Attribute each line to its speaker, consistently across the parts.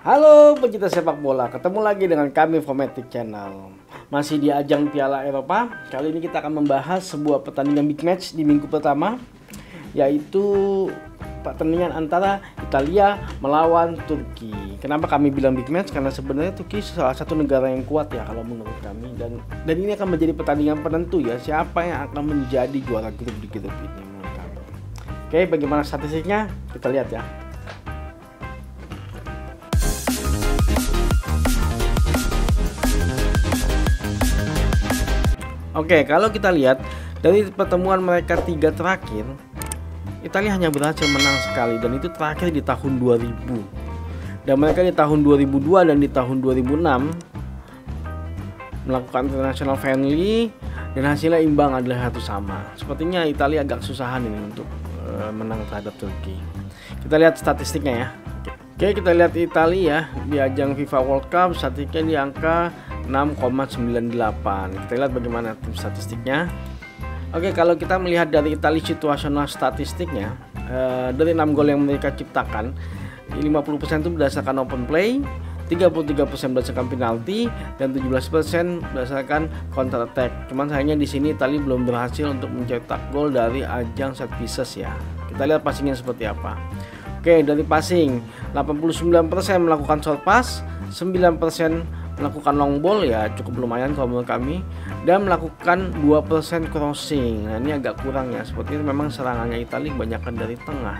Speaker 1: Halo pecinta sepak bola, ketemu lagi dengan kami Fomatic Channel. Masih di ajang Piala Eropa. Kali ini kita akan membahas sebuah pertandingan big match di minggu pertama, yaitu pertandingan antara Italia melawan Turki. Kenapa kami bilang big match? Karena sebenarnya Turki salah satu negara yang kuat ya kalau menurut kami, dan ini akan menjadi pertandingan penentu ya, siapa yang akan menjadi juara grup di grup ini menurut kami. Oke, bagaimana statistiknya? Kita lihat ya. Oke, kalau kita lihat dari pertemuan mereka 3 terakhir, Italia hanya berhasil menang sekali, dan itu terakhir di tahun 2000. Dan mereka di tahun 2002 dan di tahun 2006 melakukan international friendly dan hasilnya imbang adalah 1-1. Sepertinya Italia agak kesusahan ini untuk menang terhadap Turki. Kita lihat statistiknya ya. Oke, kita lihat Italia di ajang FIFA World Cup statistiknya di angka 6,98. Kita lihat bagaimana tim statistiknya. Oke, kalau kita melihat dari Italia situasional statistiknya, dari 6 gol yang mereka ciptakan, 50% itu berdasarkan open play, 33% berdasarkan penalti, dan 17% berdasarkan counter attack. Cuman sayangnya di sini Italia belum berhasil untuk mencetak gol dari ajang set pieces ya. Kita lihat passingnya seperti apa. Oke, dari passing 89% melakukan short pass, 9% melakukan long ball ya, cukup lumayan kalau menurut kami, dan melakukan 2% crossing. Nah, ini agak kurang ya, sepertinya memang serangannya Italia kebanyakan dari tengah.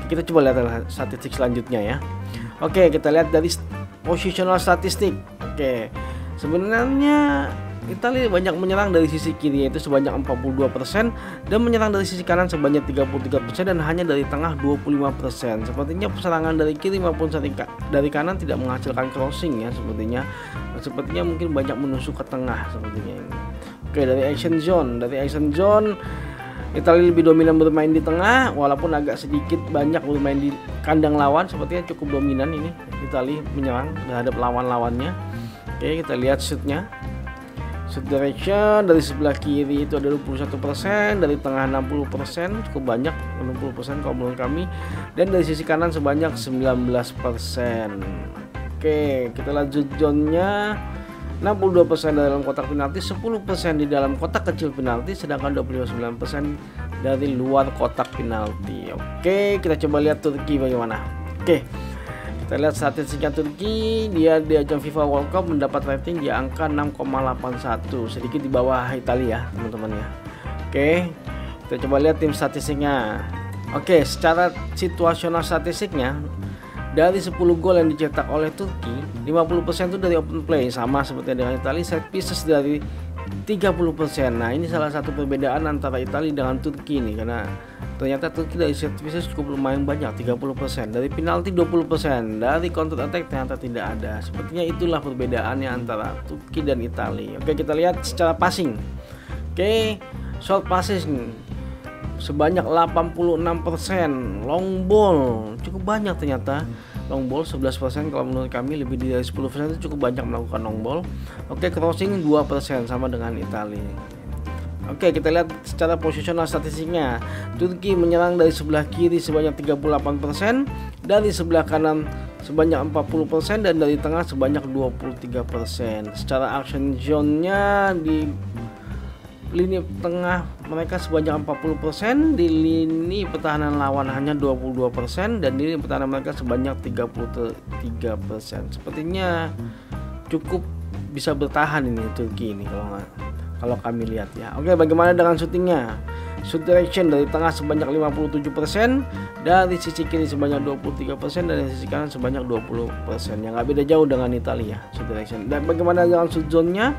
Speaker 1: Kita coba lihat statistik selanjutnya ya. Oke, kita lihat dari positional statistik. Oke, sebenarnya Italia banyak menyerang dari sisi kiri yaitu sebanyak 42%, dan menyerang dari sisi kanan sebanyak 33%, dan hanya dari tengah 25%. Sepertinya serangan dari kiri maupun dari kanan tidak menghasilkan crossing ya, sepertinya mungkin banyak menusuk ke tengah sepertinya ini. Oke, dari action zone Italia lebih dominan bermain di tengah, walaupun agak sedikit banyak bermain di kandang lawan. Sepertinya cukup dominan ini Italia menyerang terhadap lawan-lawannya. Oke, kita lihat shootnya. Shoot direction dari sebelah kiri itu ada 21%, dari tengah 60%, cukup banyak 60% kalau menurut kami, dan dari sisi kanan sebanyak 19%. Oke, kita lihat zone-nya 62% dalam kotak penalti, 10% di dalam kotak kecil penalti, sedangkan 29% dari luar kotak penalti. Oke, kita coba lihat Turki bagaimana. Oke, kita lihat statistiknya Turki, dia di ajang FIFA World Cup mendapat rating di angka 6,81, sedikit di bawah Italia teman-teman ya. Oke, kita coba lihat tim statistiknya. Oke, secara situasional statistiknya, dari 10 gol yang dicetak oleh Turki, 50% itu dari open play, sama seperti dengan Italia. Set pieces dari 30%. Nah, ini salah satu perbedaan antara Italia dengan Turki nih, karena ternyata Turki dari set pieces cukup lumayan banyak, 30%, dari penalti 20%, dari counter attack ternyata tidak ada. Sepertinya itulah perbedaannya antara Turki dan Italia. Oke, kita lihat secara passing. Oke, short passing sebanyak 86%, long ball cukup banyak ternyata. Long ball 11%, kalau menurut kami lebih dari 10% itu cukup banyak melakukan long ball. Oke, crossing 2%, sama dengan Italia. Oke, kita lihat secara posisional statistiknya. Turki menyerang dari sebelah kiri sebanyak 38%, dari sebelah kanan sebanyak 40%, dan dari tengah sebanyak 23%. Secara action zone-nya di lini tengah mereka sebanyak 40%, di lini pertahanan lawan hanya 22%, dan di lini pertahanan mereka sebanyak 33%. Sepertinya cukup bisa bertahan ini Turki ini kalau kami lihat ya. Oke, bagaimana dengan shootingnya? Shoot direction dari tengah sebanyak 57%, dari sisi kiri sebanyak 23%, dan dari sisi kanan sebanyak 20%. Yang nggak beda jauh dengan Italia shoot direction. Dan bagaimana dengan shoot zone-nya?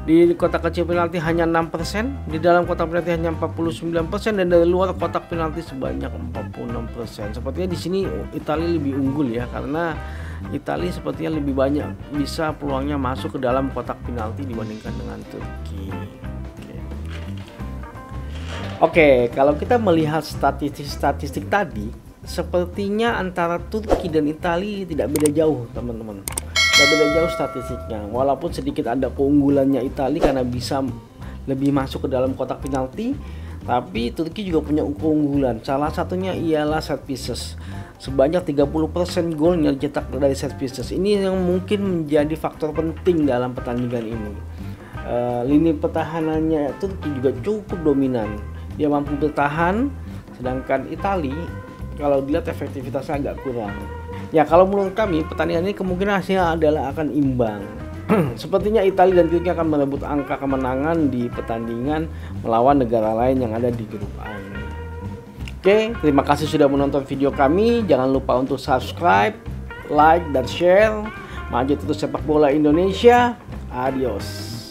Speaker 1: Di kotak kecil penalti hanya 6%, di dalam kotak penalti hanya 49%, dan dari luar kotak penalti sebanyak 46%. Sepertinya di sini Italia lebih unggul ya, karena Italia sepertinya lebih banyak bisa peluangnya masuk ke dalam kotak penalti dibandingkan dengan Turki. Oke, kalau kita melihat statistik tadi, sepertinya antara Turki dan Italia tidak beda jauh teman-teman. Tidak beda jauh statistiknya, walaupun sedikit ada keunggulannya Italia karena bisa lebih masuk ke dalam kotak penalti, tapi Turki juga punya keunggulan. Salah satunya ialah set pieces. sebanyak 30% golnya dicetak dari set pieces. Ini yang mungkin menjadi faktor penting dalam pertandingan ini. Lini pertahanannya itu juga cukup dominan, dia mampu bertahan, sedangkan Italia kalau dilihat efektivitasnya agak kurang. Ya, kalau menurut kami pertandingan ini kemungkinan hasilnya adalah akan imbang. Sepertinya Italia dan Turki akan merebut angka kemenangan di pertandingan melawan negara lain yang ada di grup A ini. Oke, terima kasih sudah menonton video kami. Jangan lupa untuk subscribe, like, dan share. Maju terus sepak bola Indonesia. Adios.